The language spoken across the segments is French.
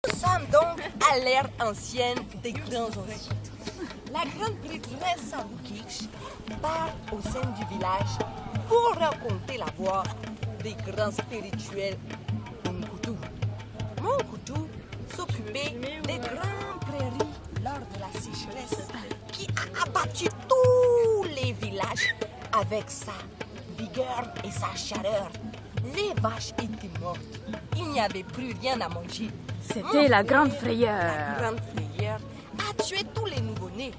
Nous sommes donc à l'ère ancienne des grands oracles. La grande prêtresse Sandukich part au sein du village pour raconter la voix des grands spirituels Monkoutou. Monkoutou s'occupait des grandes prairies lors de la sécheresse qui a abattu tous les villages avec sa vigueur et sa chaleur. Les vaches étaient mortes. Il n'y avait plus rien à manger. C'était la grande frayeur. La grande frayeur a tué tous les nouveau-nés.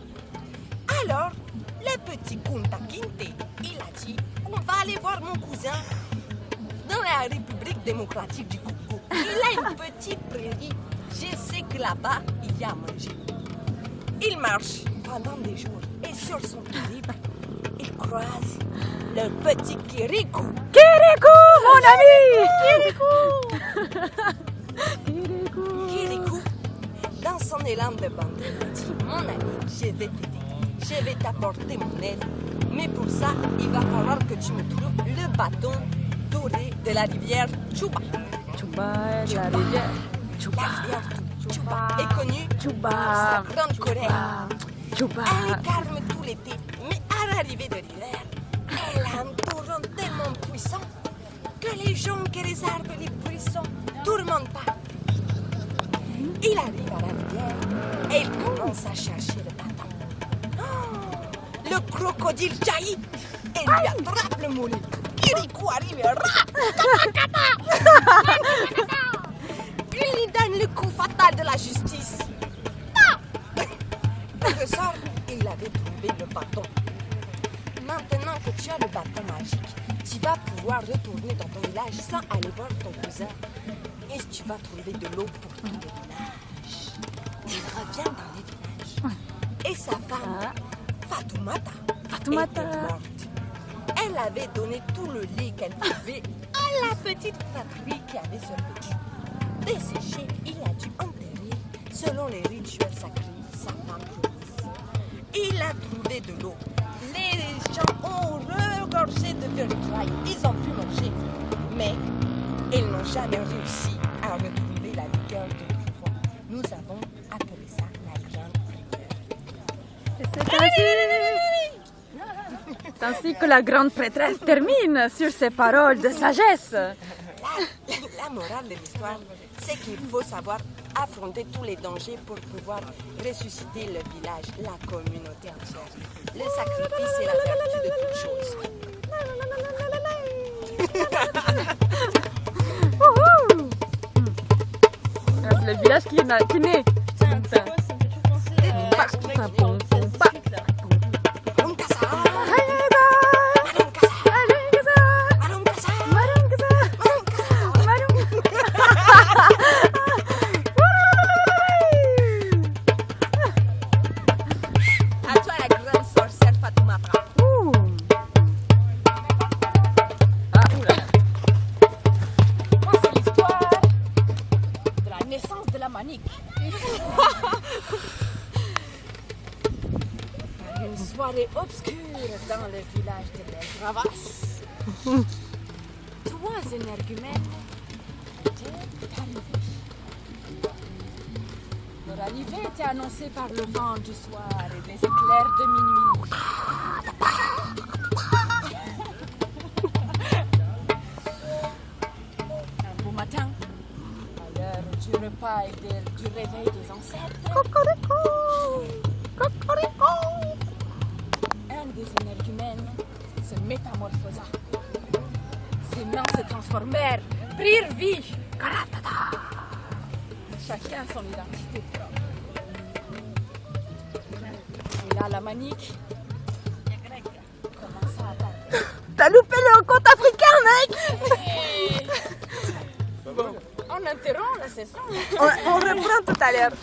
Alors, le petit Kunta Kinte, il a dit, on va aller voir mon cousin dans la République démocratique du Congo. Il a une petite prairie. Je sais que là-bas, il y a à manger. Il marche pendant des jours et sur son périple, il croise le petit Kirikou. Kirikou, mon ami! Kirikou! Kirikou, dans son élan de bandit, dit, mon ami, je vais t'aider. Je vais t'apporter mon aide. Mais pour ça, il va falloir que tu me trouves le bâton doré de la rivière Tchouba. Tchouba, la rivière. La rivière Tchouba est connue Tchouba. pour sa grande colère. Tchouba. Elle est calme tout l'été, mais à l'arrivée de l'hiver, elle a un torrent tellement puissant que les joncs et les arbres et les buissons ne tourmentent pas. Il arrive à la rivière et il commence à chercher le bâton. Oh, le crocodile jaillit et lui attrape le mollet. Kirikou arrive et il lui donne le coup fatal de la justice. Il ressort et il avait trouvé le bâton. Maintenant que tu as le bâton magique, tu vas pouvoir retourner dans ton village sans aller voir ton cousin. Et tu vas trouver de l'eau pour tout le village. Il revient dans les villages. Et sa femme, Fatoumata, était morte. Elle avait donné tout le lait qu'elle pouvait à la petite fratrie qui avait survécu. Desséché, il a dû enterrer, selon les rituels sacrés, sa femme promise. Il a trouvé de l'eau. Les gens ont regorgé de vertrailles. Ils ont pu manger. Mais ils n'ont jamais réussi à retrouver la vigueur de l'enfant. Nous avons appelé ça la grande frayeur. C'est ainsi que la grande prêtresse termine sur ces paroles de sagesse. La morale de l'histoire, c'est qu'il faut savoir affronter tous les dangers pour pouvoir ressusciter le village, la communauté entière. Le sacrifice est la vertu de toute chose. C'est le village qui naît. Une soirée obscure dans le village de l'Elgravas. Trois énergumènes étaient arrivés. Leur arrivée était annoncée par le vent du soir et les éclairs de minuit. Un beau matin, à l'heure du repas et du réveil des ancêtres, un des énergumènes se métamorphosa. Ses mains se transformèrent, prirent vie. Chacun son identité propre. Et là, la manique commença à parler. T'as loupé le conte africain, mec! On interrompt la session. On reprend tout à l'heure.